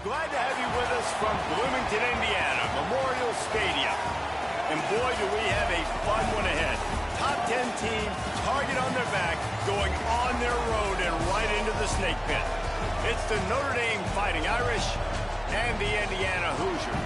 glad to have you with us from Bloomington, Indiana, Memorial Stadium. And boy, do we have a fun one ahead. Top 10 team, target on their back, going on their road and right into the snake pit. It's the Notre Dame Fighting Irish and the Indiana Hoosiers.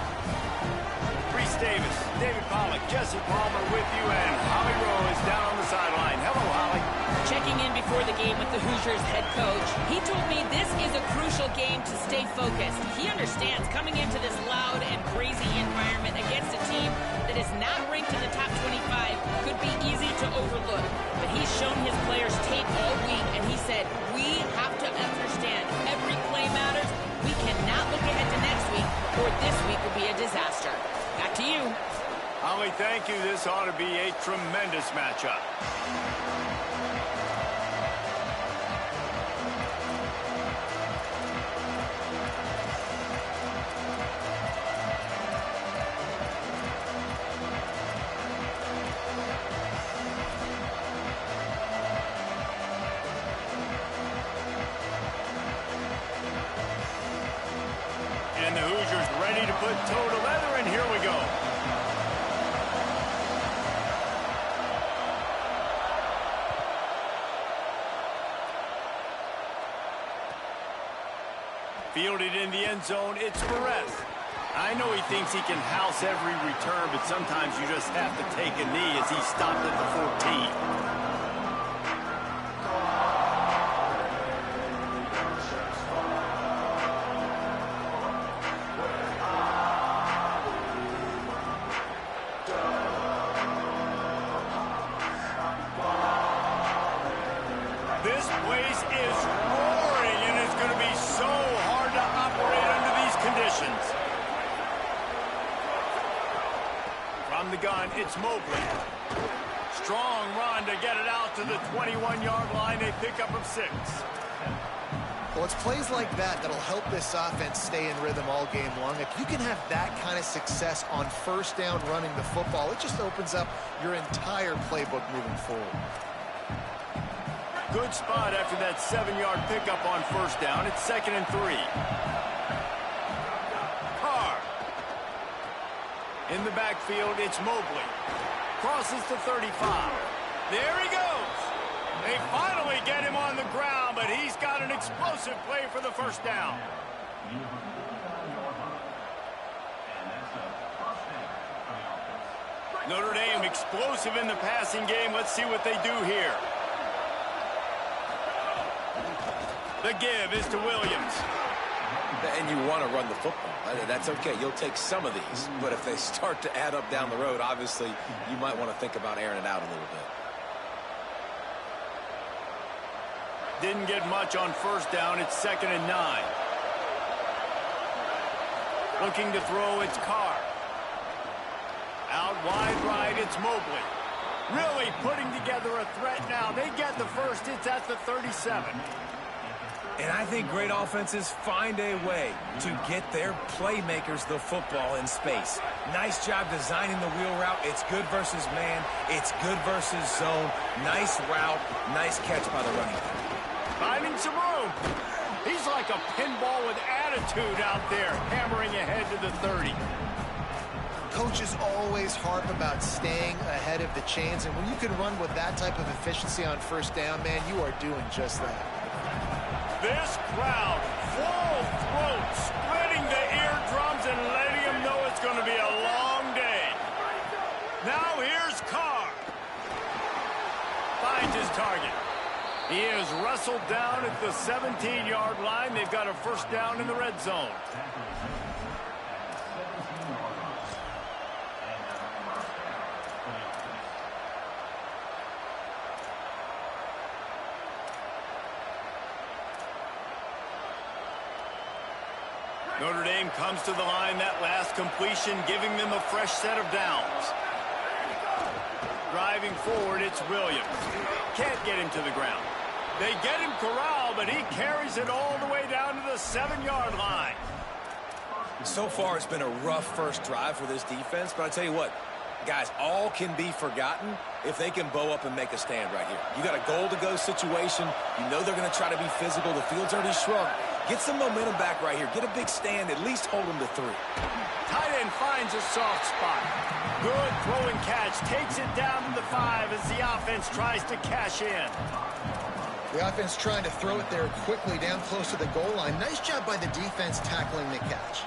Reese Davis, David Pollack, Jesse Palmer with you, and Holly Rowe is down on the sideline. Hello, Holly. Checking in before the game with the Hoosiers head coach. He told me this is a crucial game to stay focused. He understands coming into this loud and crazy environment against a team that is not ranked in the top 25 could be easy to overlook. But he's shown his players tape all week, and he said, we have to understand every play matters. We cannot look ahead to next week, or this week will be a disaster. Back to you. Holly, thank you. This ought to be a tremendous matchup. And the Hoosiers ready to put toe to leather, and here we go. Fielded in the end zone, it's Perez. I know he thinks he can house every return, but sometimes you just have to take a knee as he stopped at the 14. This place is roaring, and it's going to be so hard to operate under these conditions. From the gun, it's Mobley. Strong run to get it out to the 21-yard line. They pick up of 6. Well, it's plays like that that'll help this offense stay in rhythm all game long. If you can have that kind of success on first down running the football, it just opens up your entire playbook moving forward. Good spot after that 7-yard pickup on first down. It's 2nd and 3. Carr. In the backfield, it's Mobley. Crosses to 35. There he goes. They finally get him on the ground, but he's got an explosive play for the first down. Notre Dame explosive in the passing game. Let's see what they do here. The give is to Williams. And you want to run the football. That's okay. You'll take some of these. But if they start to add up down the road, obviously, you might want to think about airing it out a little bit. Didn't get much on first down. It's 2nd and 9. Looking to throw, it's Carr. Out wide right, it's Mobley. Really putting together a threat now. They get the first. It's at the 37. And I think great offenses find a way to get their playmakers the football in space. Nice job designing the wheel route. It's good versus man. It's good versus zone. Nice route. Nice catch by the running back. Finding some room. He's like a pinball with attitude out there, hammering ahead to the 30. Coaches always harp about staying ahead of the chains, and when you can run with that type of efficiency on first down, man, you are doing just that. This crowd, full throat, splitting the eardrums and letting them know it's going to be a long day. Now here's Carr. Finds his target. He is wrestled down at the 17-yard line. They've got a first down in the red zone. Notre Dame comes to the line. That last completion giving them a fresh set of downs. Driving forward, it's Williams. Can't get him to the ground. They get him corralled, but he carries it all the way down to the 7-yard line. So far, it's been a rough first drive for this defense, but I tell you what, guys, all can be forgotten if they can bow up and make a stand right here. You got a goal-to-go situation. You know they're going to try to be physical. The field's already shrunk. Get some momentum back right here. Get a big stand. At least hold them to 3. Tight end finds a soft spot. Good throwing catch. Takes it down to the 5 as the offense tries to cash in. The offense trying to throw it there quickly down close to the goal line. Nice job by the defense tackling the catch.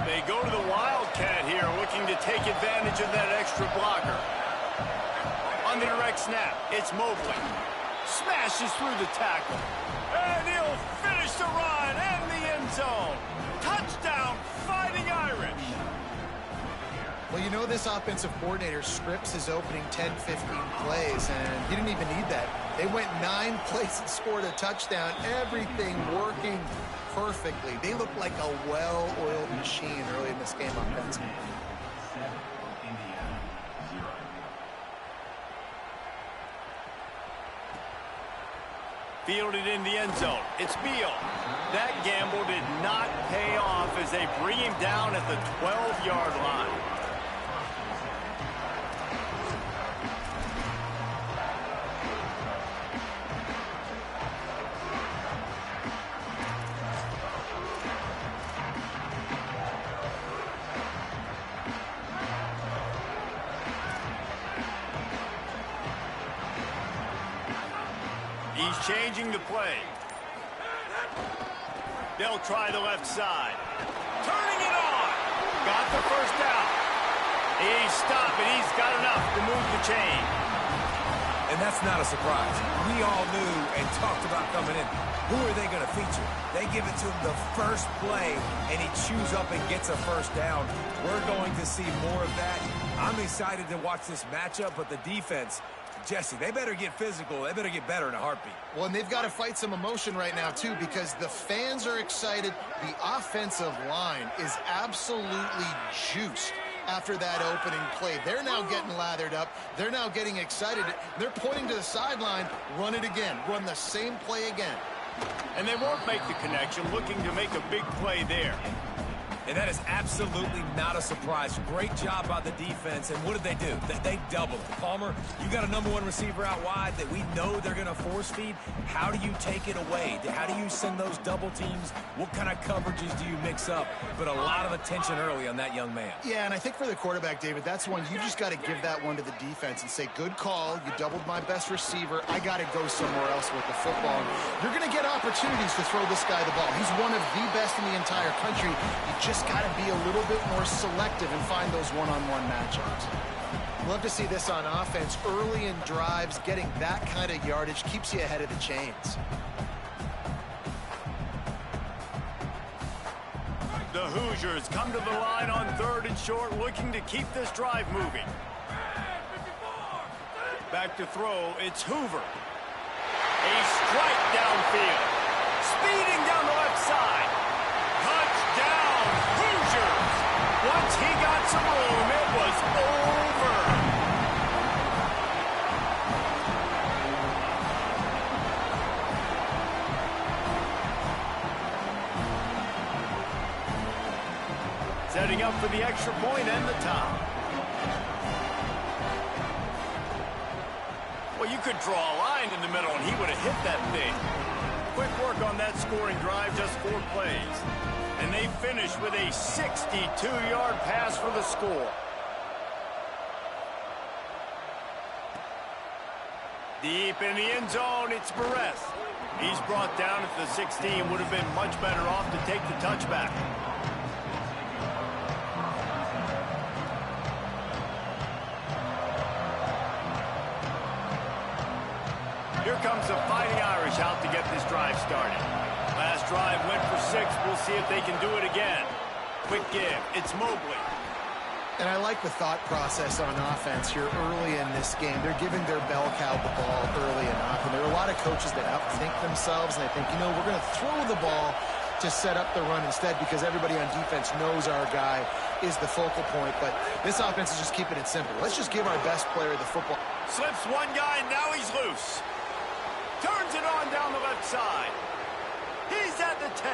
They go to the Wildcat here, looking to take advantage of that extra blocker. On the direct snap, it's Mobley. Smashes through the tackle. And he'll finish the run and the end zone. Touchdown, Fighting Irish. Well, you know this offensive coordinator scripts his opening 10, 15 plays, and he didn't even need that. They went 9 plays and scored a touchdown. Everything working perfectly. They look like a well-oiled machine early in this game offensively. Fielded in the end zone. It's Beal. That gamble did not pay off as they bring him down at the 12-yard line. He's changing the play. They'll try the left side. Turning it on. Got the first down. He's stopping. He's got enough to move the chain. And that's not a surprise. We all knew and talked about coming in. Who are they going to feature? They give it to him the first play, and he chews up and gets a first down. We're going to see more of that. I'm excited to watch this matchup, but the defense, Jesse, they better get physical. They better get better in a heartbeat. Well, and they've got to fight some emotion right now, too, because the fans are excited. The offensive line is absolutely juiced after that opening play. They're now getting lathered up. They're now getting excited. They're pointing to the sideline. Run it again. Run the same play again. And they won't make the connection, looking to make a big play there. And that is absolutely not a surprise. Great job by the defense. And what did they do? They doubled. Palmer, you got a #1 receiver out wide that we know they're going to force feed. How do you take it away? How do you send those double teams? What kind of coverages do you mix up? But a lot of attention early on that young man. Yeah, and I think for the quarterback, David, that's one you just got to give that one to the defense and say, good call. You doubled my best receiver. I got to go somewhere else with the football. You're going to get opportunities to throw this guy the ball. He's one of the best in the entire country. You just got to be a little bit more selective and find those one-on-one matchups. Love to see this on offense. Early in drives, getting that kind of yardage keeps you ahead of the chains. The Hoosiers come to the line on 3rd and short, looking to keep this drive moving. Back to throw, it's Hoover. A strike downfield. Speeding down the left side. Touchdown, Hoosiers! Once he got some room, it was over. Setting up for the extra point and the top. Well, you could draw a line in the middle and he would have hit that thing. Quick work on that scoring drive, just 4 plays. And they finish with a 62-yard pass for the score. Deep in the end zone, it's Barres. He's brought down at the 16. Would have been much better off to take the touchback. Here comes the Fighting Irish out to get this drive started. Last drive went for 6. We'll see if they can do it again. Quick give. It's Mobley. And I like the thought process on offense here early in this game. They're giving their bell cow the ball early enough. And there are a lot of coaches that outthink themselves, and they think, you know, we're going to throw the ball to set up the run instead because everybody on defense knows our guy is the focal point. But this offense is just keeping it simple. Let's just give our best player the football. Slips one guy, and now he's loose. Turns it on down the left side. He's at the 10.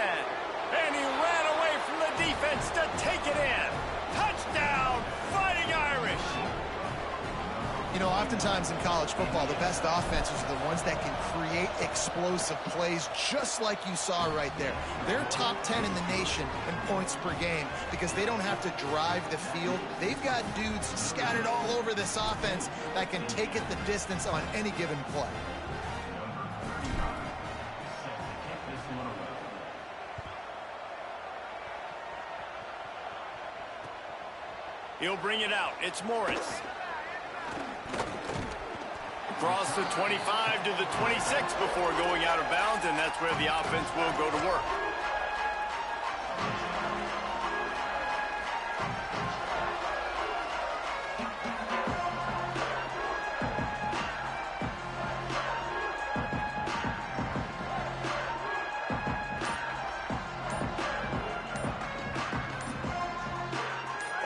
And he ran away from the defense to take it in. Touchdown, Fighting Irish. You know, oftentimes in college football, the best offenses are the ones that can create explosive plays just like you saw right there. They're top 10 in the nation in points per game because they don't have to drive the field. They've got dudes scattered all over this offense that can take it the distance on any given play. He'll bring it out. It's Morris. Across the 25 to the 26 before going out of bounds, and that's where the offense will go to work.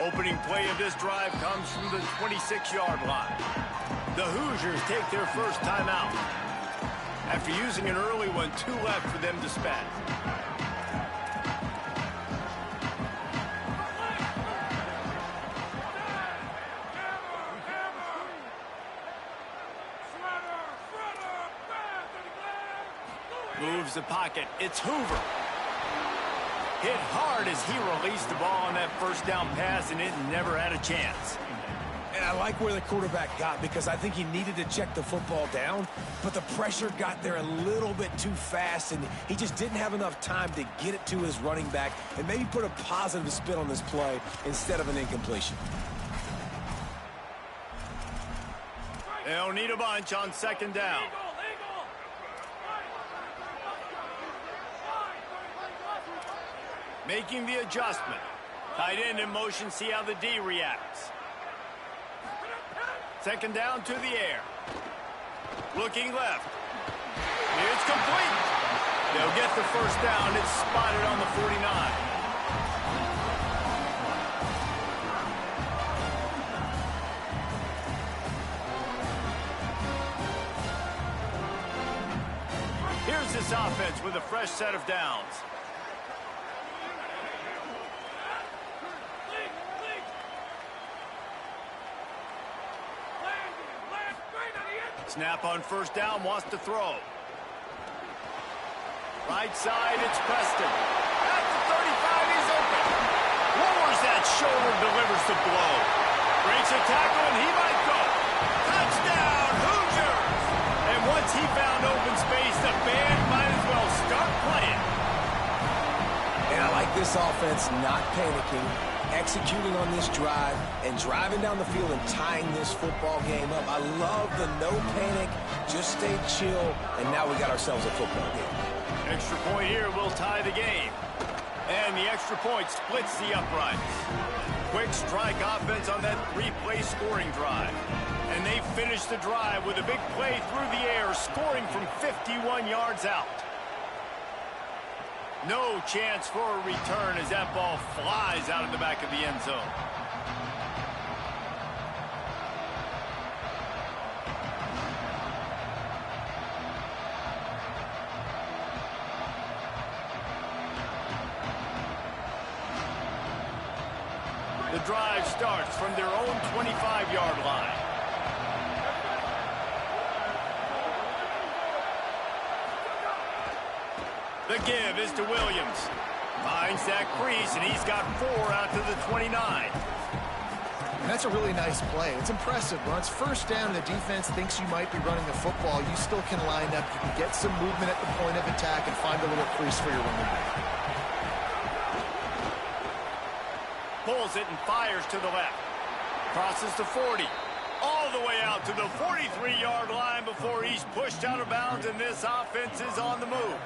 Opening play of this drive comes from the 26-yard line. The Hoosiers take their first timeout. After using an early one, 2 left for them to spend. Moves the pocket. It's Hoover. Hit hard as he released the ball on that first down pass, and it never had a chance. And I like where the quarterback got because I think he needed to check the football down, but the pressure got there a little bit too fast, and he just didn't have enough time to get it to his running back and maybe put a positive spin on this play instead of an incompletion. They'll need a bunch on second down. Making the adjustment. Tight end in motion, see how the D reacts. Second down to the air. Looking left. It's complete. They'll get the first down. It's spotted on the 49. Here's this offense with a fresh set of downs. Snap on first down, wants to throw. Right side, it's Preston. At the 35, he's open. Lowers that shoulder, delivers the blow. Breaks a tackle, and he might go. Touchdown, Hoosiers! And once he found open space, the band might as well start playing. And I like this offense not panicking, executing on this drive, and driving down the field and tying this football game up. I love the no panic, just stay chill, and now we got ourselves a football game. Extra point here will tie the game. And the extra point splits the uprights. Quick strike offense on that 3-play scoring drive. And they finish the drive with a big play through the air, scoring from 51 yards out. No chance for a return as that ball flies out of the back of the end zone. The drive starts from their own 25-yard line. The give is to Williams. Finds that crease, and he's got 4 out to the 29. And that's a really nice play. It's impressive. When it's first down and the defense thinks you might be running the football, you still can line up. You can get some movement at the point of attack and find a little crease for your running back. Pulls it and fires to the left. Crosses the 40. All the way out to the 43-yard line before he's pushed out of bounds, and this offense is on the move.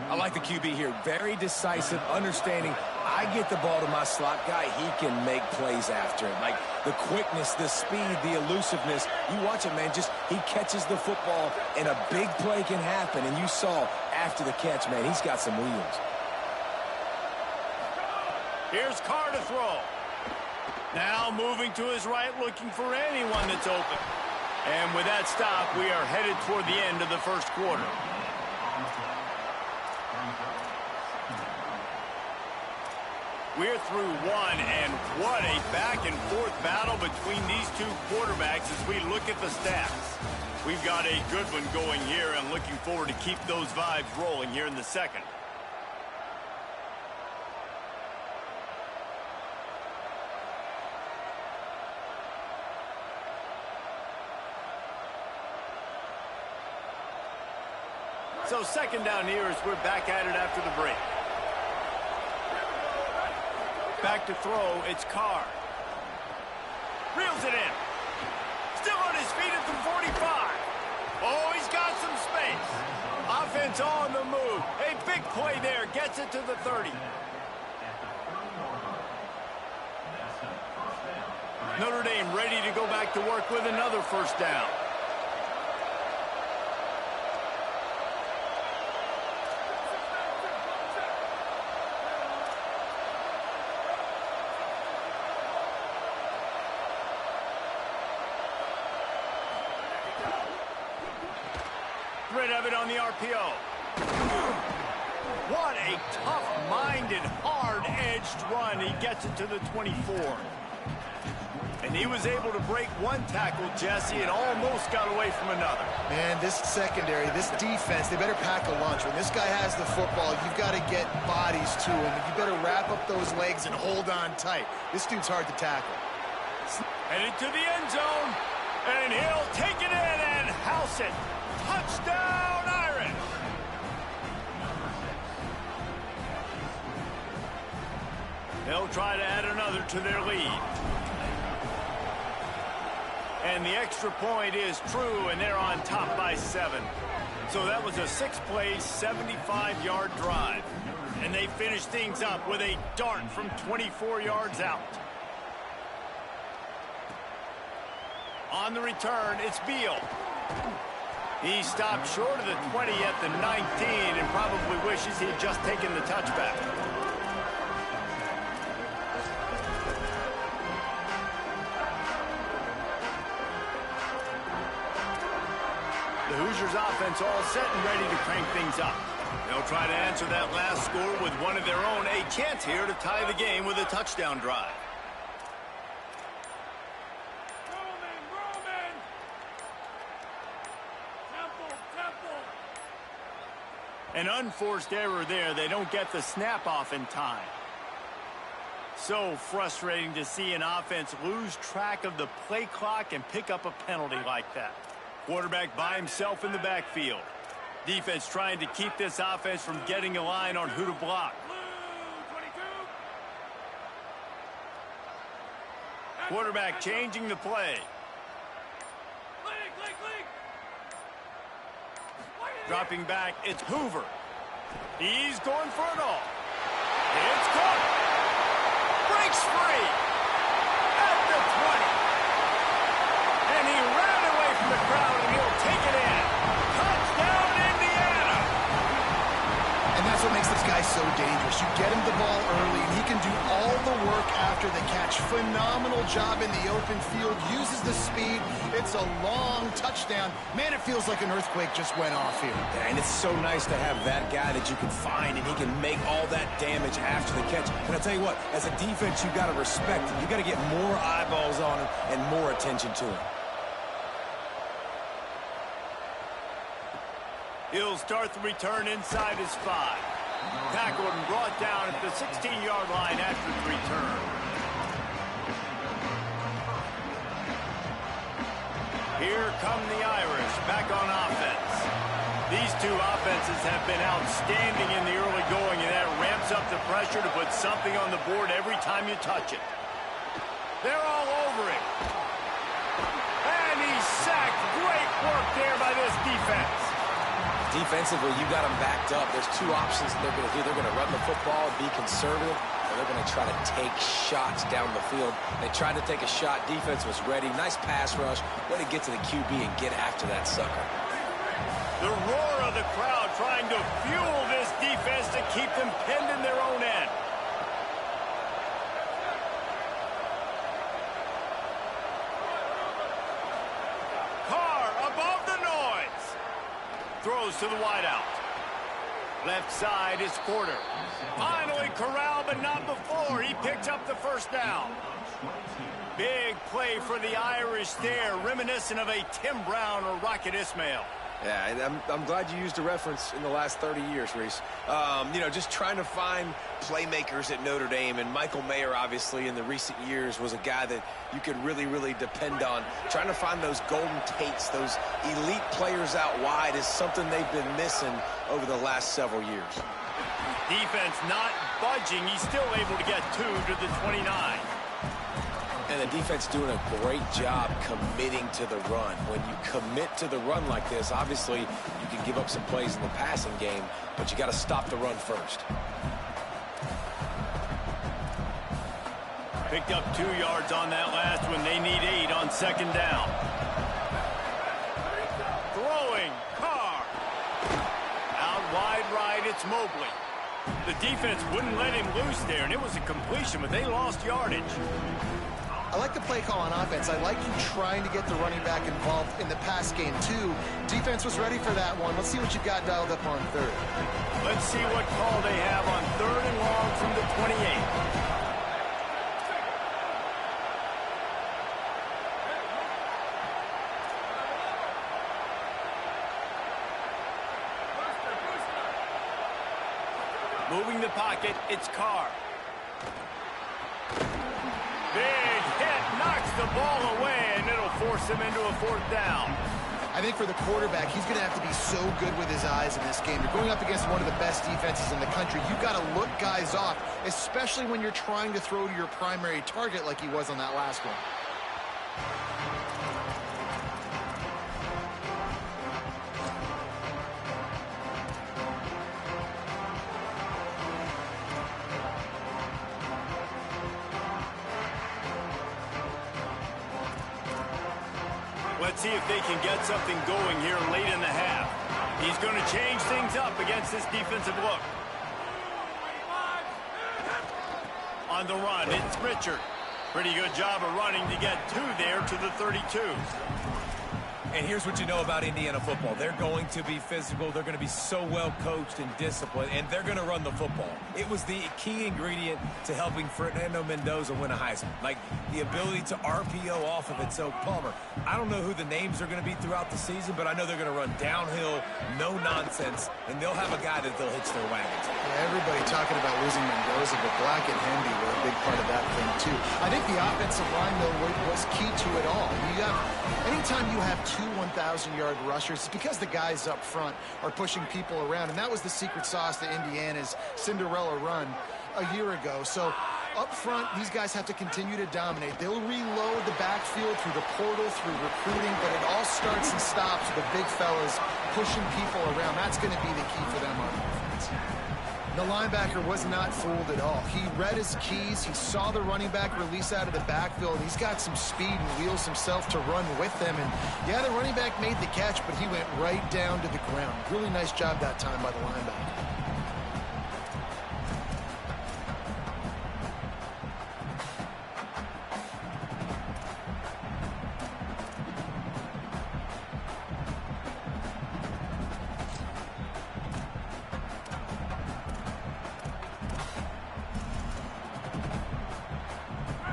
I like the QB here. Very decisive, understanding. I get the ball to my slot guy. He can make plays after it. Like the quickness, the speed, the elusiveness. You watch it, man. Just he catches the football, and a big play can happen. And you saw after the catch, man, he's got some wheels. Here's Carr to throw. Now moving to his right, looking for anyone that's open. And with that stop, we are headed toward the end of the first quarter. We're through one, and what a back-and-forth battle between these two quarterbacks as we look at the stats. We've got a good one going here, and looking forward to keep those vibes rolling here in the second. So second down here as we're back at it after the break. Back to throw, it's Carr. Reels it in. Still on his feet at the 45. Oh, he's got some space. Offense on the move. A big play there. Gets it to the 30. Notre Dame ready to go back to work with another first down. Rid of it on the RPO. What a tough-minded, hard-edged run. He gets it to the 24. And he was able to break one tackle, Jesse, and almost got away from another. Man, this secondary, this defense, they better pack a lunch. When this guy has the football, you've got to get bodies to him. You better wrap up those legs and hold on tight. This dude's hard to tackle. Headed to the end zone, and he'll take it in and house it. Touchdown, Irish! They'll try to add another to their lead. And the extra point is true, and they're on top by 7. So that was a 6-play, 75-yard drive. And they finish things up with a dart from 24 yards out. On the return, it's Beal. He stopped short of the 20 at the 19 and probably wishes he had just taken the touchback. The Hoosiers offense all set and ready to crank things up. They'll try to answer that last score with one of their own. A chance here to tie the game with a touchdown drive. An unforced error there. They don't get the snap off in time. So frustrating to see an offense lose track of the play clock and pick up a penalty like that. Quarterback by himself in the backfield. Defense trying to keep this offense from getting a line on who to block. Quarterback changing the play. Dropping back, it's Hoover. He's going for it all. It's caught. Breaks free at the 20. And he ran away from the crowd, and he'll take it in. Touchdown, Indiana. And that's what makes this guy so dangerous. You get him the ball early, and he can do all the work after the catch. Phenomenal job in the open field. Uses the speed. It's a long touchdown. Man, it feels like an earthquake just went off here. Yeah, and it's so nice to have that guy that you can find, and he can make all that damage after the catch. And I'll tell you what, as a defense, you got to respect him. You got to get more eyeballs on him and more attention to him. He'll start the return inside his 5. Tackled and brought down at the 16-yard line after the return. Here come the Irish back on offense. These two offenses have been outstanding in the early going, and that ramps up the pressure to put something on the board every time you touch it. They're all over it. And he's sacked. Great work there by this defense. Defensively, you got them backed up. There's two options they're going to do. They're going to run the football, be conservative, or they're going to try to take shots down the field. They tried to take a shot. Defense was ready. Nice pass rush. Way to get to the QB and get after that sucker. The roar of the crowd trying to fuel this defense to keep them pinned in their own end. Carr above the noise. Throws to the wideout. Left side is Porter. Finally corralled, but not before. He picks up the first down. Big play for the Irish there, reminiscent of a Tim Brown or Rocket Ismail. Yeah, and I'm glad you used a reference in the last 30 years, Reese. You know, just trying to find playmakers at Notre Dame, and Michael Mayer, obviously, in the recent years, was a guy that you could really, really depend on. Trying to find those golden Tates, those elite players out wide is something they've been missing over the last several years. Defense not budging. He's still able to get 2 to the 29. And the defense doing a great job committing to the run. When you commit to the run like this, obviously you can give up some plays in the passing game, but you got to stop the run first. Picked up 2 yards on that last one. They need 8 on second down. Throwing, Carr. Out wide right, it's Mobley. The defense wouldn't let him loose there, and it was a completion, but they lost yardage. I like the play call on offense. I like you trying to get the running back involved in the pass game, too. Defense was ready for that one. Let's see what you got dialed up on third. Let's see what call they have on 3rd and long from the 28. Moving the pocket, it's Carr. Big hit, knocks the ball away, and it'll force him into a 4th down. I think for the quarterback, he's going to have to be so good with his eyes in this game. You're going up against one of the best defenses in the country. You've got to look guys off, especially when you're trying to throw to your primary target like he was on that last one. Let's see if they can get something going here late in the half. He's going to change things up against this defensive look. On the run, it's Richard. Pretty good job of running to get 2 there to the 32. And here's what you know about Indiana football. They're going to be physical. They're going to be so well coached and disciplined, and they're going to run the football. It was the key ingredient to helping Fernando Mendoza win a Heisman, like the ability to RPO off of it. So, Palmer, I don't know who the names are going to be throughout the season, but I know they're going to run downhill, no nonsense, and they'll have a guy that they'll hitch their wagons. Yeah, everybody talking about losing Mendoza, but Black and Hendy were a big part of that thing, too. I think the offensive line, though, was key to it all. Anytime you have 2 1,000-yard rushers, it's because the guys up front are pushing people around, and that was the secret sauce to Indiana's Cinderella run a year ago. So up front, these guys have to continue to dominate. They'll reload the backfield through the portal, through recruiting, but it all starts and stops with the big fellas pushing people around. That's going to be the key for them on offense. The linebacker was not fooled at all. He read his keys. He saw the running back release out of the backfield. He's got some speed and wheels himself to run with them. And, yeah, the running back made the catch, but he went right down to the ground. Really nice job that time by the linebacker.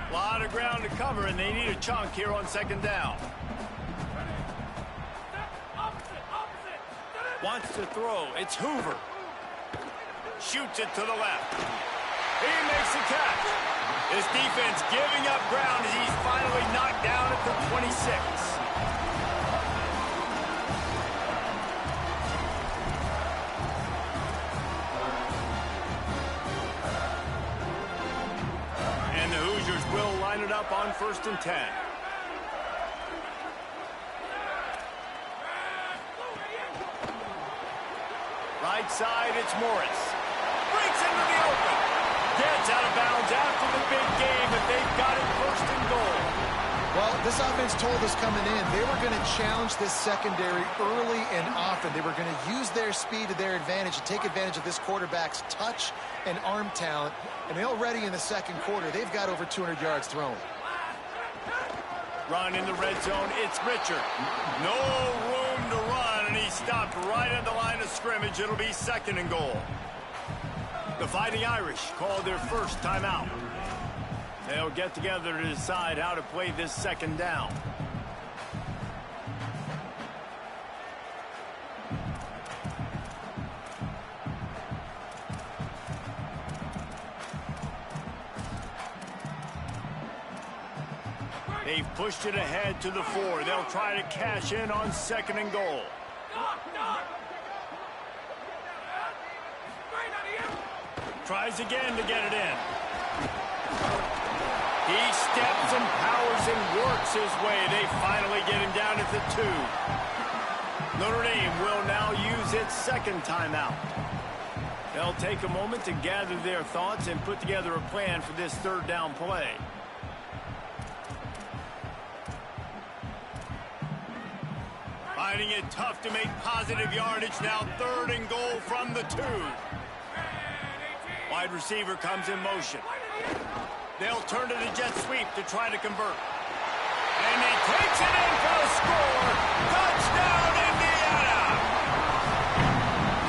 A lot of ground to cover, and they need a chunk here on second down. Wants to throw. It's Hoover. Shoots it to the left. He makes the catch. His defense giving up ground as he's finally knocked down at the 26. And the Hoosiers will line it up on 1st and 10. Right side, it's Morris. Breaks into the open. Gets out of bounds after the big game, but they've got it 1st and goal. Well, this offense told us coming in they were going to challenge this secondary early and often. They were going to use their speed to their advantage and take advantage of this quarterback's touch and arm talent. And already in the second quarter, they've got over 200 yards thrown. Run in the red zone, it's Richard. No room to run, and he stopped right at the line of scrimmage. It'll be 2nd and goal. The Fighting Irish called their first timeout. They'll get together to decide how to play this 2nd down. They've pushed it ahead to the 4. They'll try to cash in on 2nd and goal. Tries again to get it in. He steps and powers and works his way. They finally get him down at the 2. Notre Dame will now use its 2nd timeout. They'll take a moment to gather their thoughts and put together a plan for this 3rd down play. Finding it tough to make positive yardage. Now 3rd and goal from the 2. Wide receiver comes in motion. They'll turn to the jet sweep to try to convert. And he takes it in for the score. Touchdown, Indiana!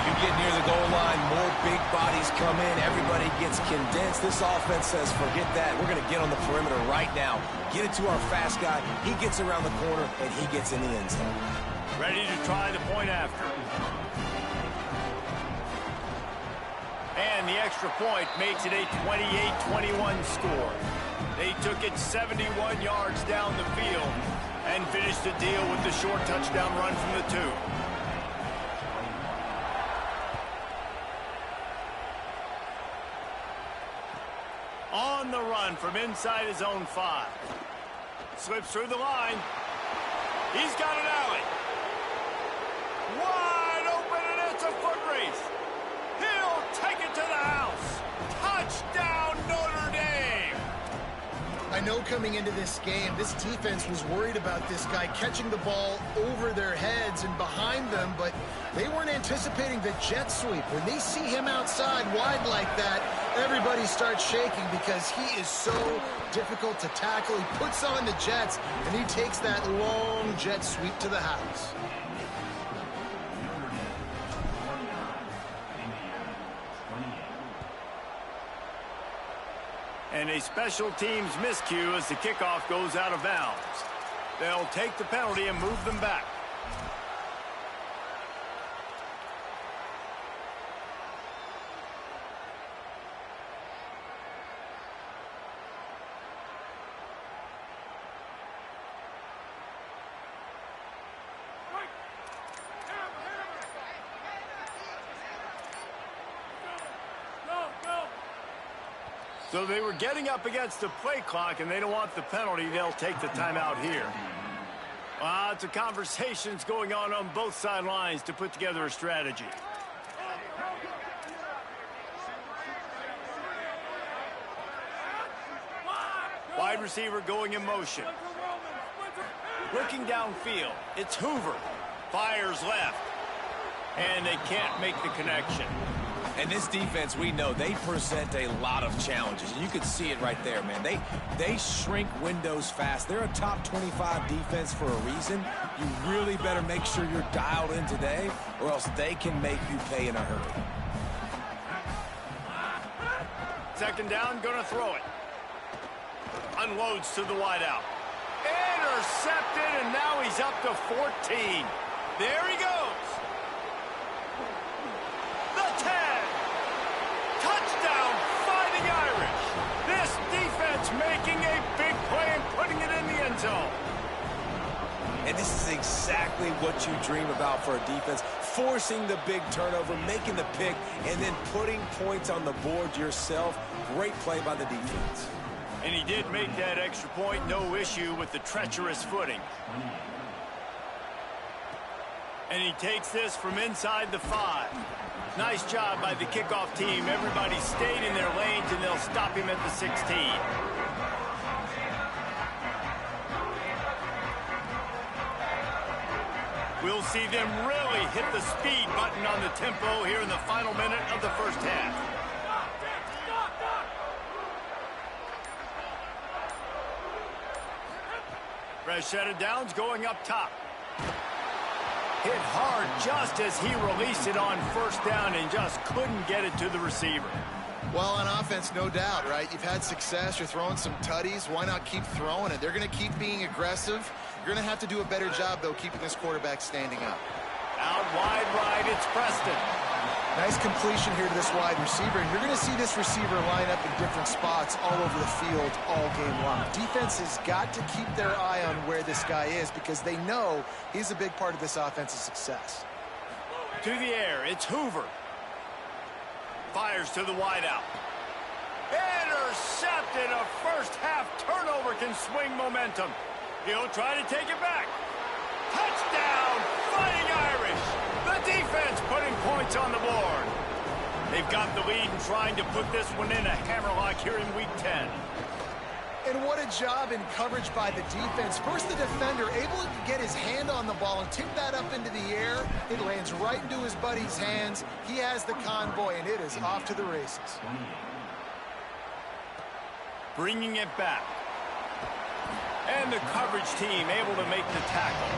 You get near the goal line, more big bodies come in, everybody gets condensed. This offense says, forget that. We're going to get on the perimeter right now. Get it to our fast guy. He gets around the corner, and he gets in the end zone. Ready to try the point after. And the extra point makes it a 28-21 score. They took it 71 yards down the field and finished the deal with the short touchdown run from the 2. On the run from inside his own 5. Slips through the line. He's got an alley. Wide open, and it's a foot race. He'll take it to the house. Touchdown, Notre Dame. I know coming into this game, this defense was worried about this guy catching the ball over their heads and behind them, but they weren't anticipating the jet sweep. When they see him outside wide like that, everybody starts shaking because he is so difficult to tackle. He puts on the jets, and he takes that long jet sweep to the house. And a special teams miscue as the kickoff goes out of bounds. They'll take the penalty and move them back. So they were getting up against the play clock, and they don't want the penalty. They'll take the timeout here. Lots of conversations going on both sidelines to put together a strategy. Wide receiver going in motion. Looking downfield, it's Hoover. Fires left. And they can't make the connection. And this defense, we know, they present a lot of challenges. And you can see it right there, man. They shrink windows fast. They're a top 25 defense for a reason. You really better make sure you're dialed in today, or else they can make you pay in a hurry. 2nd down, gonna throw it. Unloads to the wideout. Intercepted, and now he's up to 14. There he goes. The 10. Touchdown, Fighting Irish. This defense making a big play and putting it in the end zone. And this is exactly what you dream about for a defense. Forcing the big turnover, making the pick, and then putting points on the board yourself. Great play by the defense. And he did make that extra point, no issue with the treacherous footing. And he takes this from inside the 5. Nice job by the kickoff team. Everybody stayed in their lanes, and they'll stop him at the 16. We'll see them really hit the speed button on the tempo here in the final minute of the first half. Fresh set of downs going up top. Hit hard just as he released it on first down and just couldn't get it to the receiver. Well, on offense, no doubt, right? You've had success. You're throwing some tutties. Why not keep throwing it? They're going to keep being aggressive. You're going to have to do a better job, though, keeping this quarterback standing up. Out wide right, it's Preston. Nice completion here to this wide receiver. And you're going to see this receiver line up in different spots all over the field all game long. Defense has got to keep their eye on where this guy is because they know he's a big part of this offense's success. To the air, it's Hoover. Fires to the wideout. Intercepted. A first-half turnover can swing momentum. He'll try to take it back. Touchdown, Fighting Irish. The defense putting points on the board. They've got the lead and trying to put this one in a hammerlock here in Week 10. And what a job in coverage by the defense. First, the defender able to get his hand on the ball and tip that up into the air. It lands right into his buddy's hands. He has the convoy, and it is off to the races. Bringing it back. And the coverage team able to make the tackle.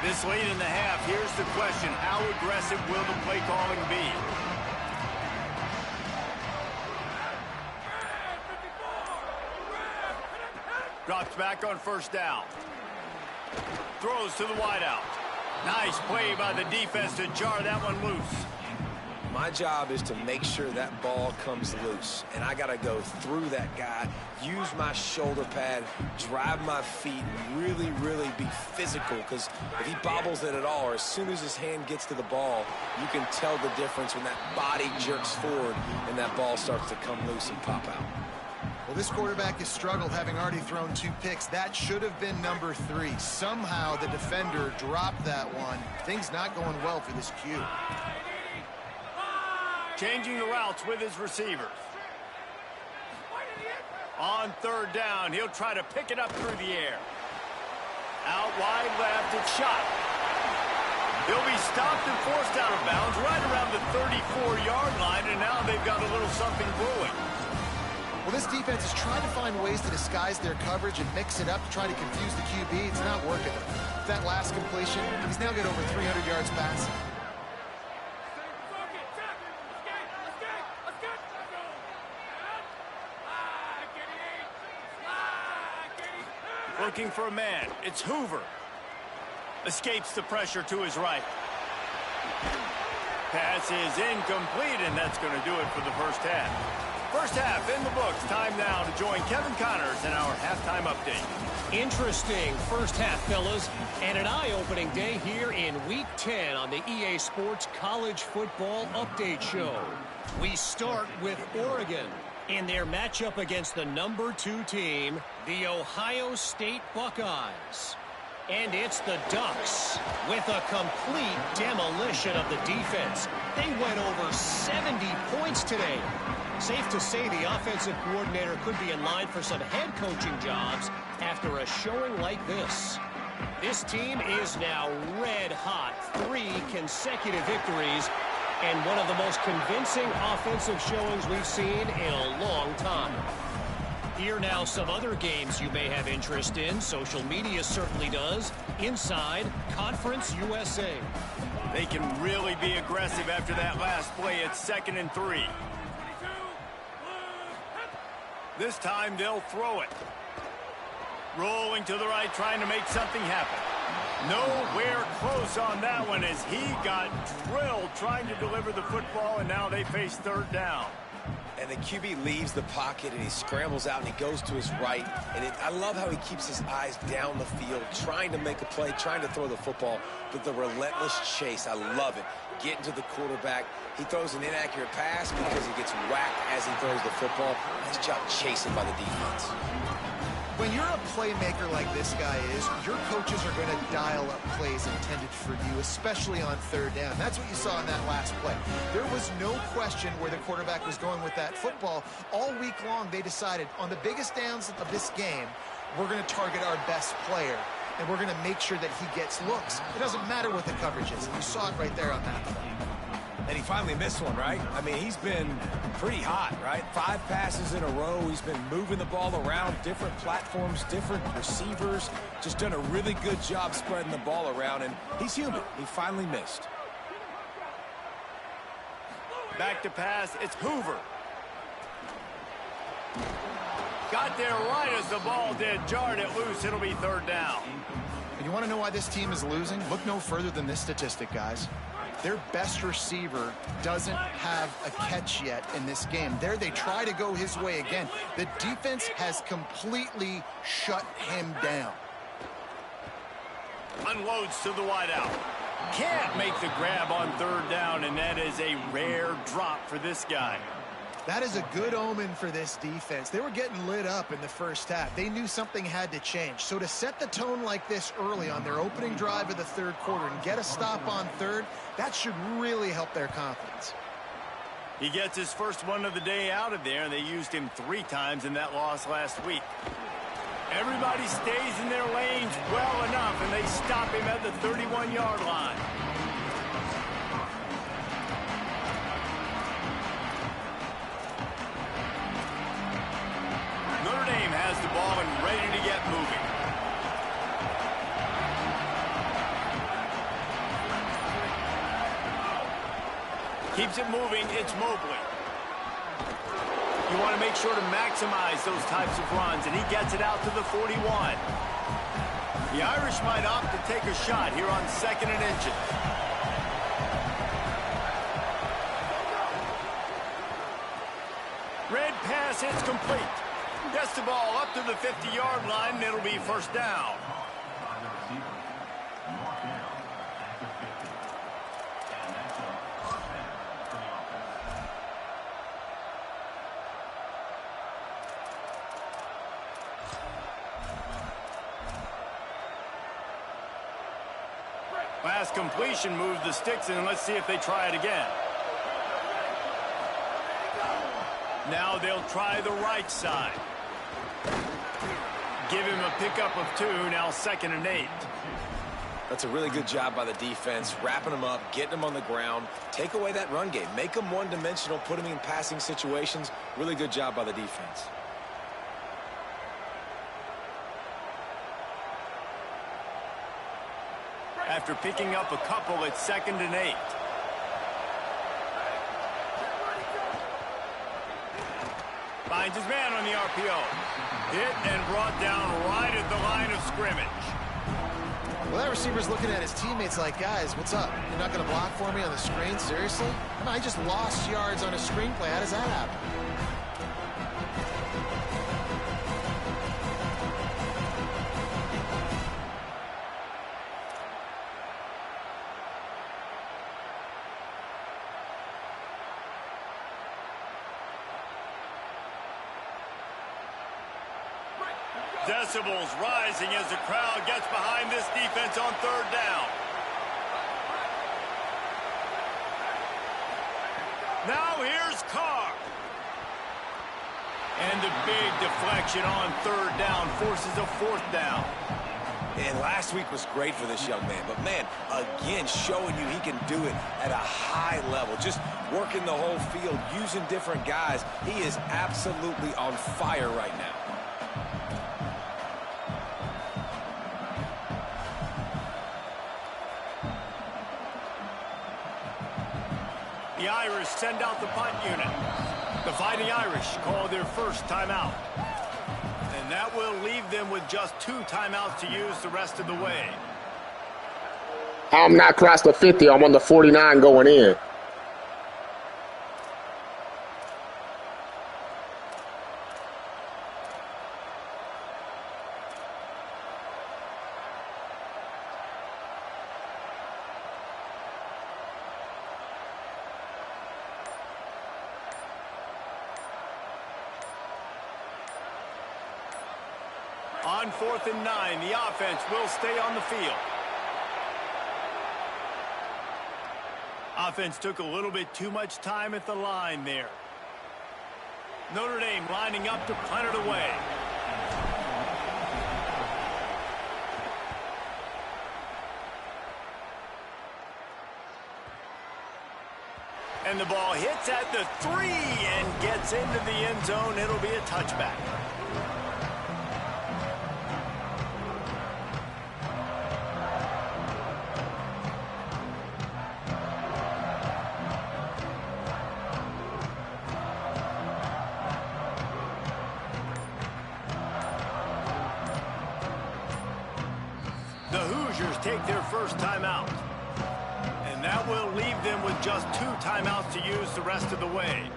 This late in the half, here's the question. How aggressive will the play calling be? Drops back on first down. Throws to the wideout. Nice play by the defense to jar that one loose. My job is to make sure that ball comes loose, and I got to go through that guy, use my shoulder pad, drive my feet, really, really be physical, because if he bobbles it at all, or as soon as his hand gets to the ball, you can tell the difference when that body jerks forward and that ball starts to come loose and pop out. Well, this quarterback has struggled, having already thrown 2 picks. That should have been number 3. Somehow the defender dropped that one. Things not going well for this Q. Changing the routes with his receivers. On third down, he'll try to pick it up through the air. Out wide left, it's shot. He'll be stopped and forced out of bounds right around the 34-yard line, and now they've got a little something brewing. Well, this defense is trying to find ways to disguise their coverage and mix it up to try to confuse the QB. It's not working. That last completion, he's now got over 300 yards passing. Looking for a man. It's Hoover. Escapes the pressure to his right. Pass is incomplete, and that's going to do it for the first half. First half in the books. Time now to join Kevin Connors in our halftime update. Interesting first half, fellas, and an eye-opening day here in Week 10 on the EA Sports College Football Update Show. We start with Oregon in their matchup against the number 2 team, the Ohio State Buckeyes. And it's the Ducks with a complete demolition of the defense. They went over 70 points today. Safe to say the offensive coordinator could be in line for some head coaching jobs after a showing like this. This team is now red hot. 3 consecutive victories and one of the most convincing offensive showings we've seen in a long time. Here now some other games you may have interest in. Social media certainly does. Inside Conference USA. They can really be aggressive after that last play. It's 2nd and 3. This time they'll throw it. Rolling to the right, trying to make something happen. Nowhere close on that one as he got drilled trying to deliver the football, and now they face 3rd down. And the QB leaves the pocket, and he scrambles out, and he goes to his right. And I love how he keeps his eyes down the field, trying to make a play, trying to throw the football, but the relentless chase, I love it. Getting to the quarterback. He throws an inaccurate pass because he gets whacked as he throws the football. Nice job chasing by the defense. When you're a playmaker like this guy is, your coaches are going to dial up plays intended for you, especially on 3rd down. That's what you saw in that last play. There was no question where the quarterback was going with that football. All week long, they decided on the biggest downs of this game, we're going to target our best player, and we're going to make sure that he gets looks. It doesn't matter what the coverage is. You saw it right there on that play. And he finally missed one, right? I mean, he's been pretty hot, right? 5 passes in a row. He's been moving the ball around, different platforms, different receivers. Just done a really good job spreading the ball around, and he's human. He finally missed. Back to pass, it's Hoover. Got there right as the ball did. Jarred it loose. It'll be 3rd down. And you want to know why this team is losing? Look no further than this statistic, guys. Their best receiver doesn't have a catch yet in this game. There they try to go his way again. The defense has completely shut him down. Unloads to the wideout. Can't make the grab on 3rd down, and that is a rare drop for this guy. That is a good omen for this defense. They were getting lit up in the first half. They knew something had to change. So to set the tone like this early on their opening drive of the 3rd quarter and get a stop on 3rd, that should really help their confidence. He gets his first one of the day out of there, and they used him 3 times in that loss last week. Everybody stays in their lanes well enough, and they stop him at the 31-yard line. Notre Dame has the ball and ready to get moving. Keeps it moving, it's Mobley. You want to make sure to maximize those types of runs, and he gets it out to the 41. The Irish might opt to take a shot here on 2nd and inches. Red pass, it's complete. Gets the ball up to the 50-yard line, and it'll be 1st down. Last completion moves the sticks in. Let's see if they try it again. Now they'll try the right side. Give him a pickup of 2, now 2nd and 8. That's a really good job by the defense, wrapping them up, getting them on the ground. Take away that run game. Make them one-dimensional, put them in passing situations. Really good job by the defense. After picking up a couple, it's 2nd and 8. Finds his man on the RPO. Hit and brought down right at the line of scrimmage. Well, that receiver's looking at his teammates like, guys, what's up? You're not going to block for me on the screen? Seriously? I just lost yards on a screenplay. How does that happen? Decibels rising as the crowd gets behind this defense on 3rd down. Now here's Carr. And the big deflection on 3rd down forces a 4th down. And last week was great for this young man. But, man, again, showing you he can do it at a high level. Just working the whole field, using different guys. He is absolutely on fire right now. The Irish send out the punt unit. The Fighting Irish call their first timeout. And that will leave them with just 2 timeouts to use the rest of the way. I'm not across the 50. I'm on the 49 going in. On 4th and 9, the offense will stay on the field. Offense took a little bit too much time at the line there. Notre Dame lining up to punt it away. And the ball hits at the 3 and gets into the end zone. It'll be a touchback. The Hoosiers take their first timeout. And that will leave them with just 2 timeouts to use the rest of the way.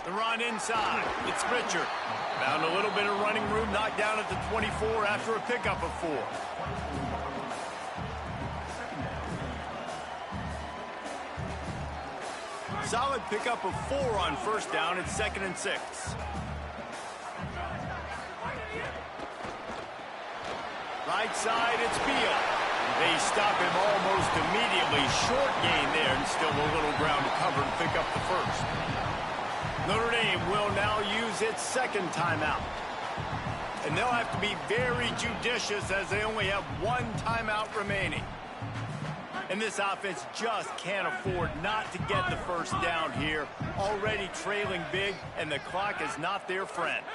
The run inside. It's Pritchard. Found a little bit of running room, knocked down at the 24 after a pickup of 4. Solid pickup of 4 on first down. It's 2nd and 6. Right side, it's Beal. They stop him almost immediately. Short gain there, and still a little ground to cover and pick up the first. Notre Dame will now use its 2nd timeout. And they'll have to be very judicious as they only have 1 timeout remaining. And this offense just can't afford not to get the first down here. Already trailing big, and the clock is not their friend.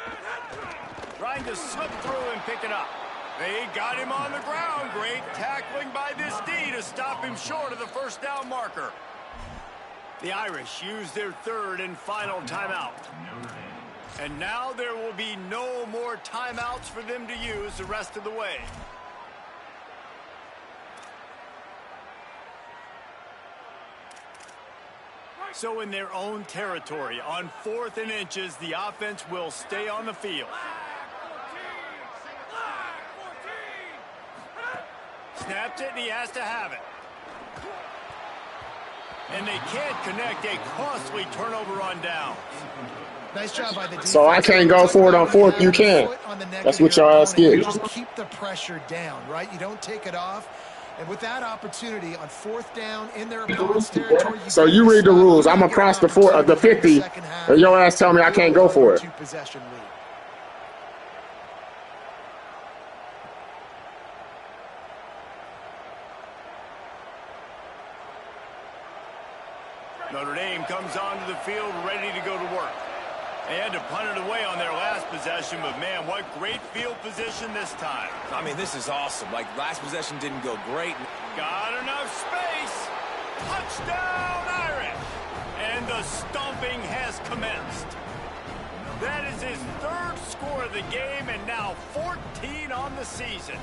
Trying to slip through and pick it up. They got him on the ground. Great tackling by this D to stop him short of the first down marker. The Irish use their 3rd and final timeout. And now there will be no more timeouts for them to use the rest of the way. So in their own territory, on 4th and inches, the offense will stay on the field. Snapped it, and he has to have it. And they can't connect. A costly turnover on downs. Nice job by the defense. So I can't go for it on 4th. You can. That's what your ass You gets. just keep the pressure down, right? You don't take it off. And with that opportunity on 4th down in their opponent's territory, So you read the rules. I'm across the 50, and your ass tell me I can't go for it. Possession lead. Notre Dame comes onto the field ready to go to work. They had to punt it away on their last possession, but man, what great field position this time. I mean, this is awesome. Like, last possession didn't go great. Got enough space. Touchdown, Irish. And the stomping has commenced. That is his 3rd score of the game, and now 14 on the season.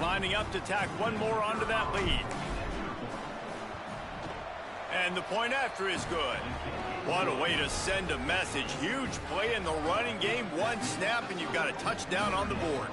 Lining up to tack one more onto that lead. And the point after is good. What a way to send a message. Huge play in the running game. 1 snap, and you've got a touchdown on the board.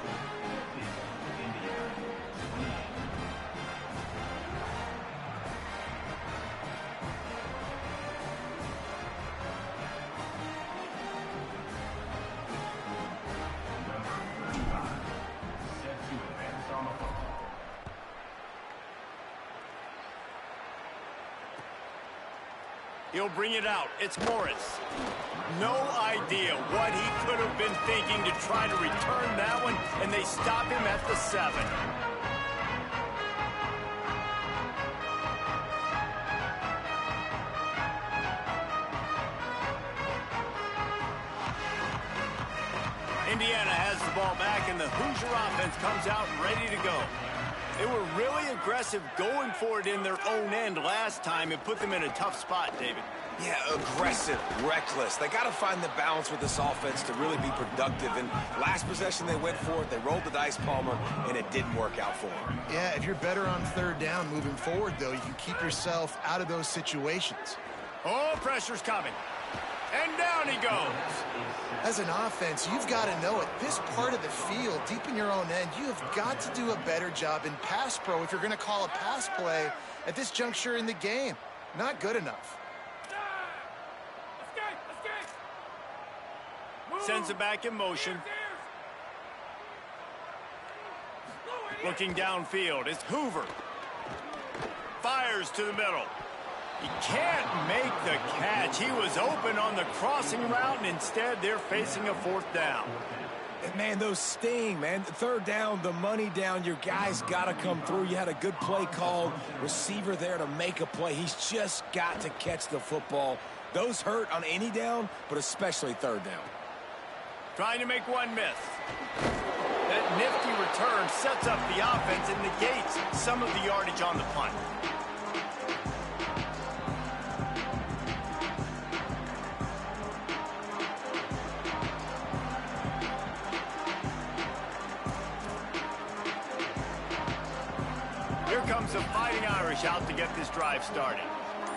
He'll bring it out. It's Morris. No idea what he could have been thinking to try to return that one, and they stop him at the 7. Indiana has the ball back, and the Hoosier offense comes out ready to go. They were really aggressive going for it in their own end last time and put them in a tough spot, David. Yeah, aggressive, reckless. They got to find the balance with this offense to really be productive. And last possession they went for it. They rolled the dice, Palmer, and it didn't work out for them. Yeah, if you're better on 3rd down moving forward, though, you can keep yourself out of those situations. Oh, pressure's coming. And down he goes. As an offense, you've got to know at this part of the field, deep in your own end, you have got to do a better job in pass pro if you're going to call a pass play at this juncture in the game. Not good enough. Sends it back in motion. Looking downfield, it's Hoover. Fires to the middle. He can't make the catch. He was open on the crossing route, and instead they're facing a 4th down. And man, those sting, man. The 3rd down, the money down. Your guy's got to come through. You had a good play called. Receiver there to make a play. He's just got to catch the football. Those hurt on any down, but especially 3rd down. Trying to make one miss. That nifty return sets up the offense and negates some of the yardage on the punt. Here comes the Fighting Irish out to get this drive started.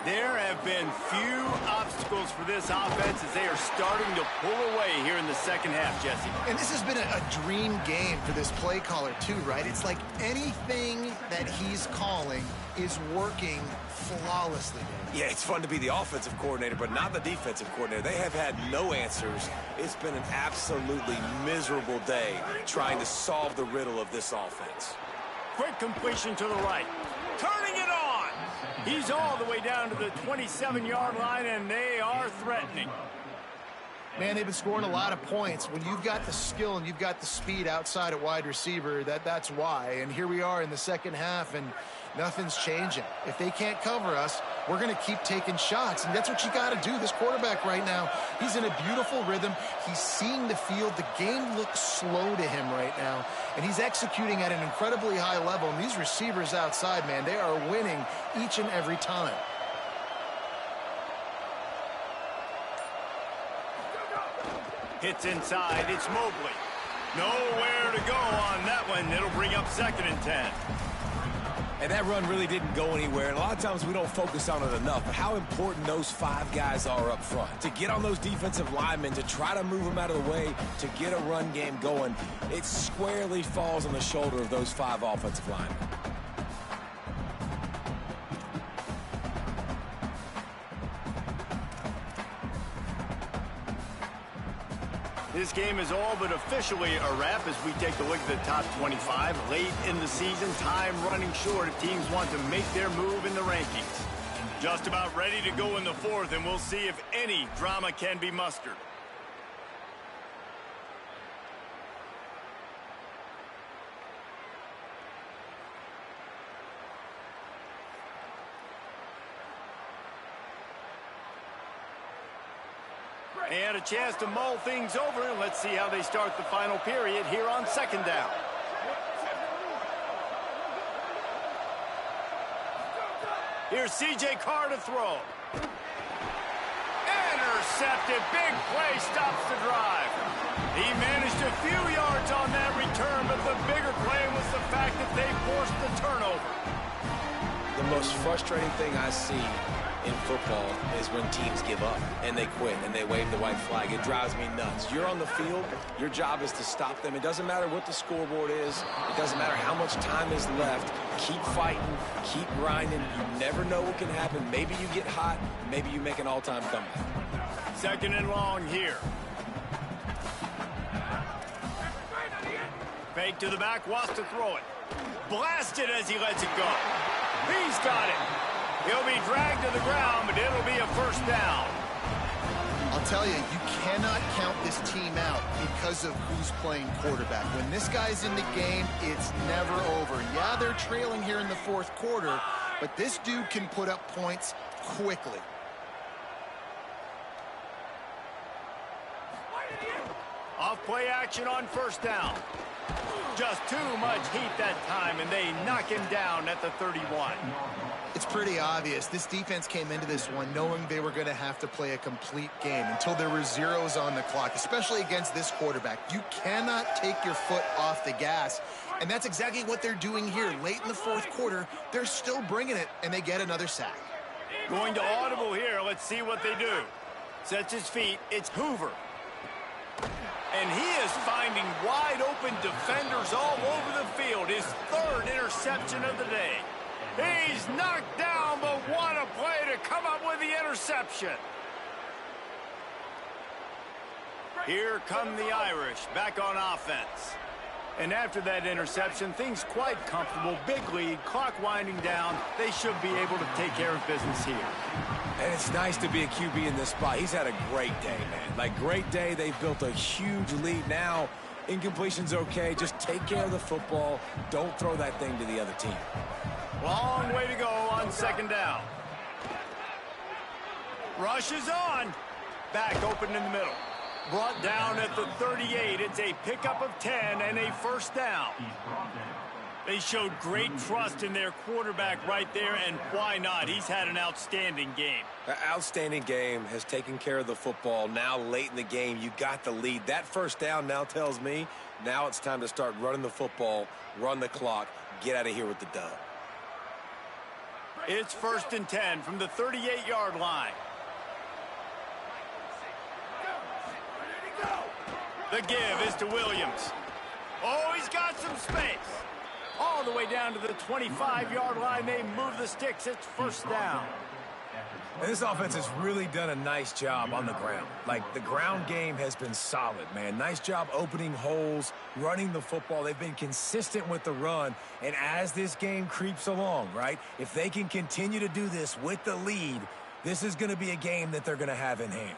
There have been few obstacles for this offense as they are starting to pull away here in the 2nd half, Jesse. And this has been a dream game for this play caller too, right? It's like anything that he's calling is working flawlessly. Yeah, it's fun to be the offensive coordinator, but not the defensive coordinator. They have had no answers. It's been an absolutely miserable day trying to solve the riddle of this offense. Quick completion to the right. Turning it on. He's all the way down to the 27-yard line, and they are threatening. Man, they've been scoring a lot of points. When you've got the skill and you've got the speed outside at wide receiver, that's why. And here we are in the 2nd half, and nothing's changing. If they can't cover us, we're going to keep taking shots, and that's what you got to do. This quarterback right now, he's in a beautiful rhythm. He's seeing the field. The game looks slow to him right now, and he's executing at an incredibly high level. And these receivers outside, man, they are winning each and every time. Hits inside. It's Mobley. Nowhere to go on that one. It'll bring up 2nd and 10. And that run really didn't go anywhere. And a lot of times we don't focus on it enough. But how important those 5 guys are up front. To get on those defensive linemen, to try to move them out of the way, to get a run game going, it squarely falls on the shoulder of those 5 offensive linemen. This game is all but officially a wrap as we take a look at the top 25. Late in the season, time running short if teams want to make their move in the rankings. Just about ready to go in the 4th, and we'll see if any drama can be mustered. And a chance to mull things over. Let's see how they start the final period here on 2nd down. Here's C.J. Carr to throw. Intercepted. Big play stops the drive. He managed a few yards on that return, but the bigger play was the fact that they forced the turnover. The most frustrating thing I see in football is when teams give up and they quit and they wave the white flag. It drives me nuts. You're on the field. Your job is to stop them. It doesn't matter what the scoreboard is. It doesn't matter how much time is left. Keep fighting. Keep grinding. You never know what can happen. Maybe you get hot. Maybe you make an all-time comeback. 2nd and long here. Fake to the back. Wants to throw it. Blasted as he lets it go. He's got it. He'll be dragged to the ground, but it'll be a 1st down. I'll tell you, you cannot count this team out because of who's playing quarterback. When this guy's in the game, it's never over. Yeah, they're trailing here in the 4th quarter, but this dude can put up points quickly. Off play action on 1st down. Just too much heat that time, and they knock him down at the 31. It's pretty obvious. This defense came into this one knowing they were going to have to play a complete game until there were zeros on the clock, especially against this quarterback. You cannot take your foot off the gas, and that's exactly what they're doing here. Late in the 4th quarter, they're still bringing it, and they get another sack. Going to audible here. Let's see what they do. Sets his feet. It's Hoover. And he is finding wide-open defenders all over the field. His 3rd interception of the day. He's knocked down, but what a play to come up with the interception. Here come the Irish back on offense. And after that interception, things quite comfortable. Big lead, clock winding down. They should be able to take care of business here. And it's nice to be a QB in this spot. He's had a great day, man. Like, great day. They've built a huge lead now. Incompletion's okay. Just take care of the football. Don't throw that thing to the other team. Long way to go on second down. Rush is on. Back open in the middle. Brought down at the 38. It's a pickup of 10 and a first down. They showed great trust in their quarterback right there, and why not? He's had an outstanding game. An outstanding game, has taken care of the football. Now late in the game, you got the lead. That first down now tells me now it's time to start running the football, run the clock, get out of here with the dub. It's 1st and 10 from the 38-yard line. The give is to Williams. Oh, he's got some space. All the way down to the 25-yard line. They move the sticks. It's first down. And this offense has really done a nice job on the ground. Like, the ground game has been solid, man. Nice job opening holes, running the football. They've been consistent with the run. And as this game creeps along, right, if they can continue to do this with the lead, this is going to be a game that they're going to have in hand.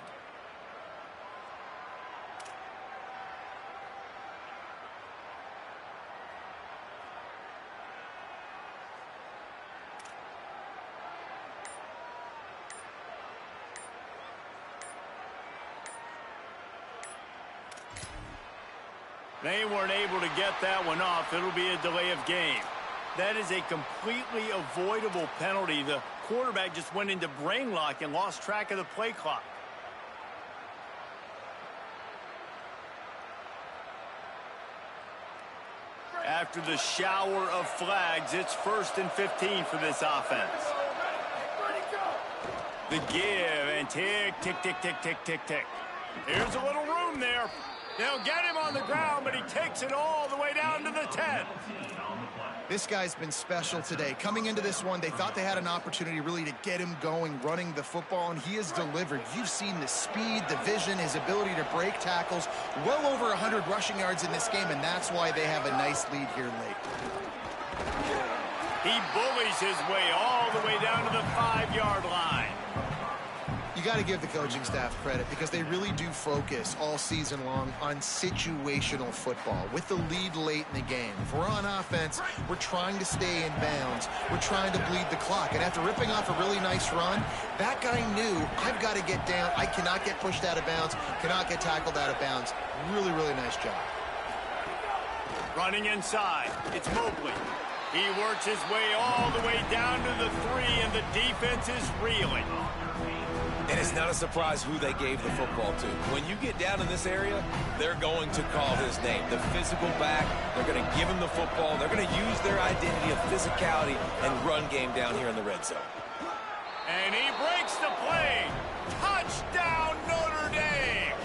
They weren't able to get that one off. It'll be a delay of game. That is a completely avoidable penalty. The quarterback just went into brain lock and lost track of the play clock. After the shower of flags, it's 1st and 15 for this offense. The give, and tick, tick, tick, tick, tick, tick, tick. Here's a little room there. They'll get him on the ground, but he takes it all the way down to the 10. This guy's been special today. Coming into this one, they thought they had an opportunity really to get him going, running the football, and he has delivered. You've seen the speed, the vision, his ability to break tackles. Well over 100 rushing yards in this game, and that's why they have a nice lead here late. He bullies his way all the way down to the 5-yard line. You got to give the coaching staff credit because they really do focus all season long on situational football with the lead late in the game. If we're on offense, we're trying to stay in bounds. We're trying to bleed the clock. And after ripping off a really nice run, that guy knew, I've got to get down. I cannot get pushed out of bounds, cannot get tackled out of bounds. Really, really nice job. Running inside, it's Mobley. He works his way all the way down to the 3, and the defense is reeling. And it's not a surprise who they gave the football to. When you get down in this area, they're going to call his name. The physical back, they're going to give him the football. They're going to use their identity of physicality and run game down here in the red zone. And he breaks the play. Touchdown, Notre Dame.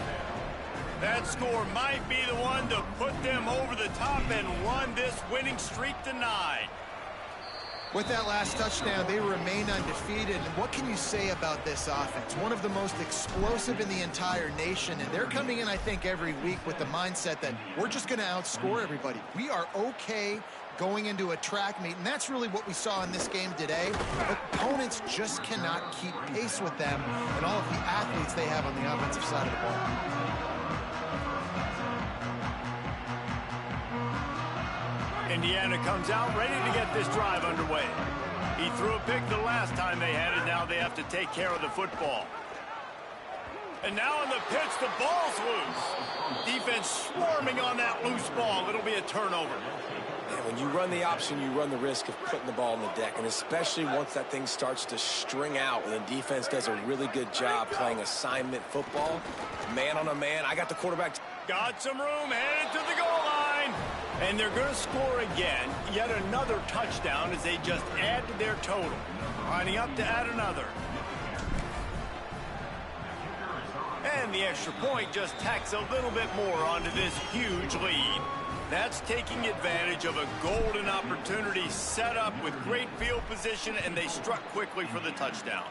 That score might be the one to put them over the top and run this winning streak to 9. With that last touchdown, they remain undefeated. And what can you say about this offense? One of the most explosive in the entire nation. And they're coming in, I think, every week with the mindset that we're just going to outscore everybody. We are okay going into a track meet. And that's really what we saw in this game today. Opponents just cannot keep pace with them and all of the athletes they have on the offensive side of the ball. Indiana comes out ready to get this drive underway. He threw a pick the last time they had it. Now they have to take care of the football. And now on the pitch, the ball's loose. Defense swarming on that loose ball. It'll be a turnover. And when you run the option, you run the risk of putting the ball on the deck, and especially once that thing starts to string out and the defense does a really good job playing assignment football, man on a man. I got the quarterback. Got some room, headed to the goal line. And they're going to score again. Yet another touchdown as they just add to their total. Lining up to add another. And the extra point just tacks a little bit more onto this huge lead. That's taking advantage of a golden opportunity set up with great field position, and they struck quickly for the touchdown.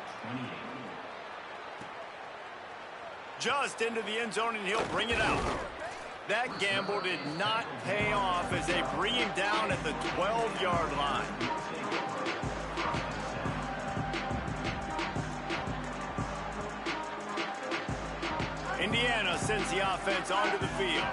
Just into the end zone, and he'll bring it out. That gamble did not pay off as they bring him down at the 12-yard line. Indiana sends the offense onto the field.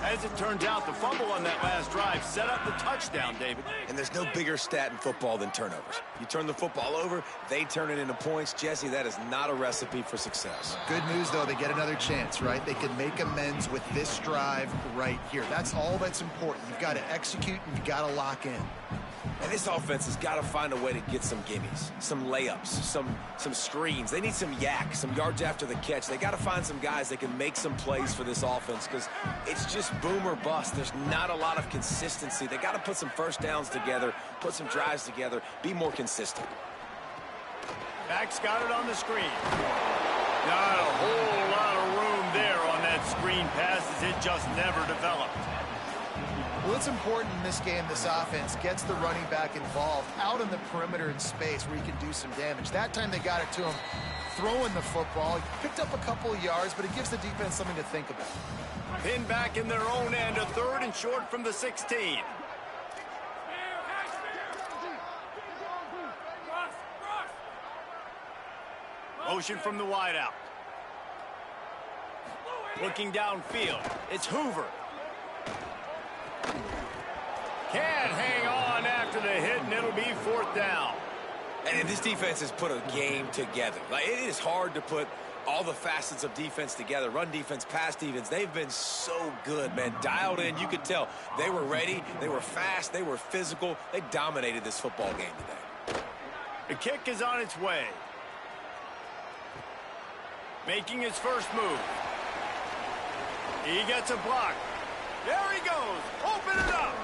As it turns out, the fumble on that last drive set up the touchdown, David. And there's no bigger stat in football than turnovers. You turn the football over, they turn it into points. Jesse, that is not a recipe for success. Good news, though, they get another chance, right? They can make amends with this drive right here. That's all that's important. You've got to execute and you've got to lock in. And this offense has got to find a way to get some gimmies, some layups, some screens. They need some yak, some yards after the catch. They got to find some guys that can make some plays for this offense because it's just boom or bust. There's not a lot of consistency. They got to put some first downs together, put some drives together, be more consistent. Back's got it on the screen. Not a whole lot of room there on that screen pass as it just never developed. Well, it's important in this game, this offense gets the running back involved out on the perimeter in space where he can do some damage. That time they got it to him throwing the football. He picked up a couple of yards, but it gives the defense something to think about. Pinned back in their own end, a 3rd and short from the 16. Motion from the wideout. Looking downfield, it's Hoover. Can't hang on after the hit, and it'll be 4th down. And this defense has put a game together. Like, it is hard to put all the facets of defense together. Run defense, pass defense. They've been so good, man. Dialed in. You could tell they were ready. They were fast. They were physical. They dominated this football game today. The kick is on its way. Making his first move. He gets a block. There he goes. Open it up.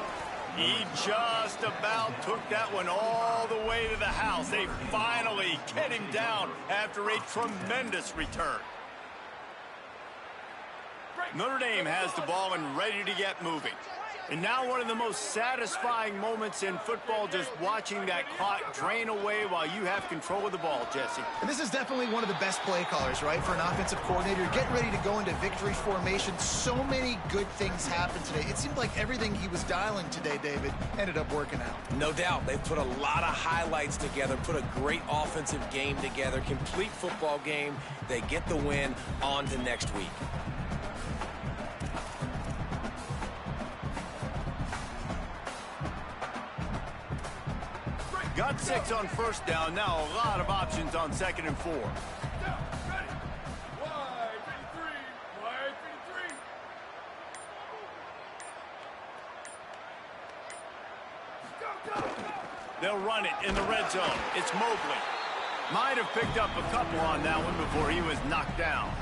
He just about took that one all the way to the house. They finally get him down after a tremendous return. Notre Dame has the ball and ready to get moving. And now one of the most satisfying moments in football, just watching that clock drain away while you have control of the ball, Jesse. And this is definitely one of the best play callers, right, for an offensive coordinator. Getting ready to go into victory formation. So many good things happened today. It seemed like everything he was dialing today, David, ended up working out. No doubt. They've put a lot of highlights together, put a great offensive game together, complete football game. They get the win. On to next week. Got 6 on 1st down. Now a lot of options on 2nd and 4. They'll run it in the red zone. It's Mobley. Might have picked up a couple on that one before he was knocked down.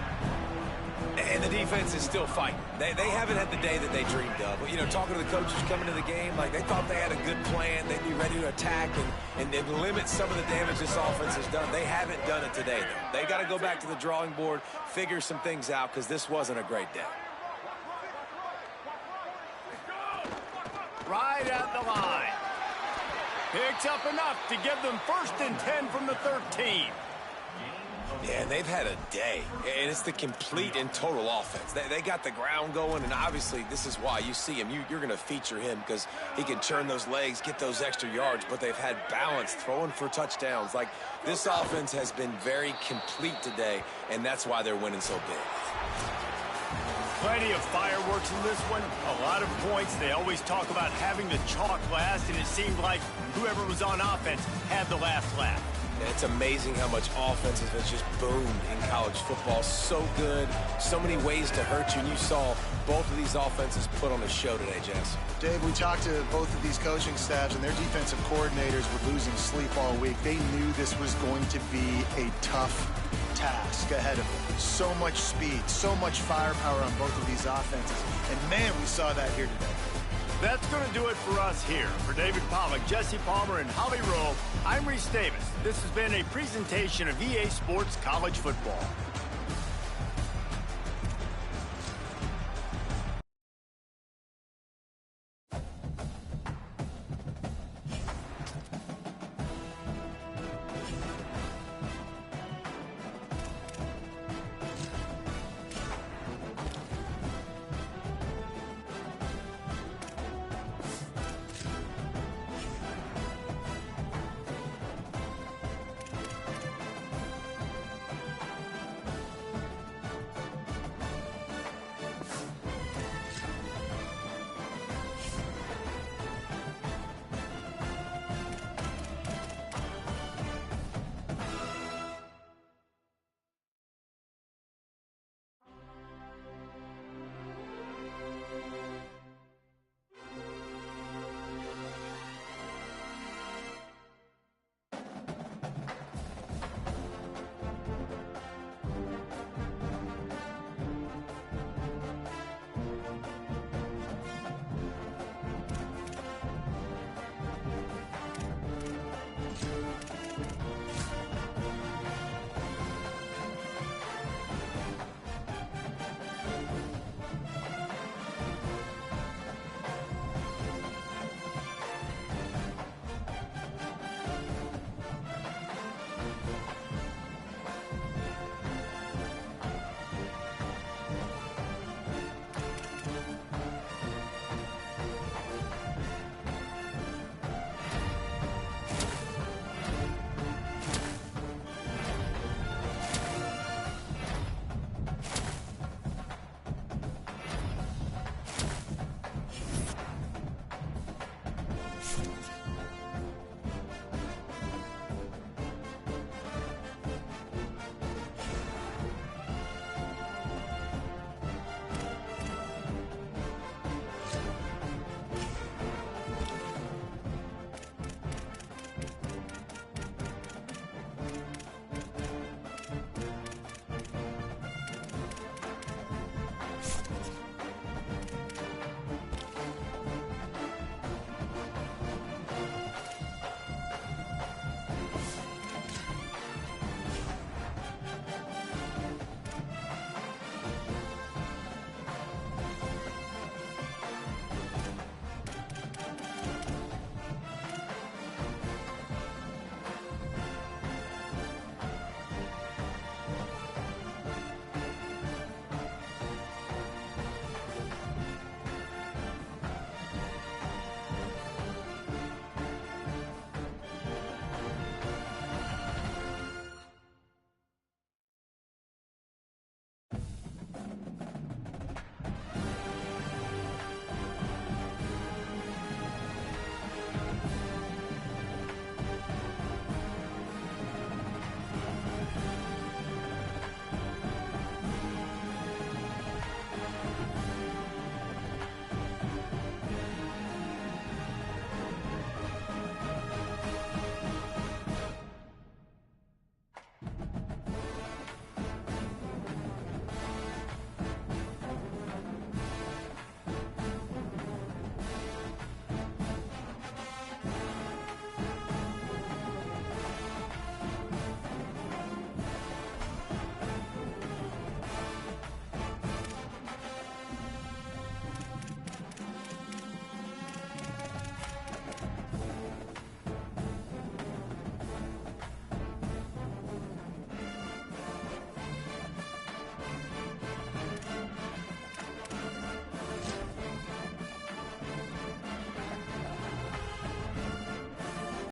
And the defense is still fighting. They haven't had the day that they dreamed of. But, you know, talking to the coaches coming to the game, like, they thought they had a good plan. They'd be ready to attack and limit some of the damage this offense has done. They haven't done it today, though. They got to go back to the drawing board, figure some things out, because this wasn't a great day. Right at the line. Picks up enough to give them 1st and 10 from the 13. Yeah, and they've had a day, and it's the complete and total offense. They got the ground going, and obviously this is why you see him. You're going to feature him because he can turn those legs, get those extra yards, but they've had balance, throwing for touchdowns. Like, this offense has been very complete today, and that's why they're winning so big. Plenty of fireworks in this one, a lot of points. They always talk about having the chalk last, and it seemed like whoever was on offense had the last laugh. And it's amazing how much offense has just boomed in college football. So good, so many ways to hurt you, and you saw both of these offenses put on a show today, Jess. Dave, we talked to both of these coaching staffs, and their defensive coordinators were losing sleep all week. They knew this was going to be a tough task ahead of them. So much speed, so much firepower on both of these offenses. And, man, we saw that here today. That's going to do it for us here. For David Pollack, Jesse Palmer, and Holly Rowe, I'm Reese Davis. This has been a presentation of EA Sports College Football.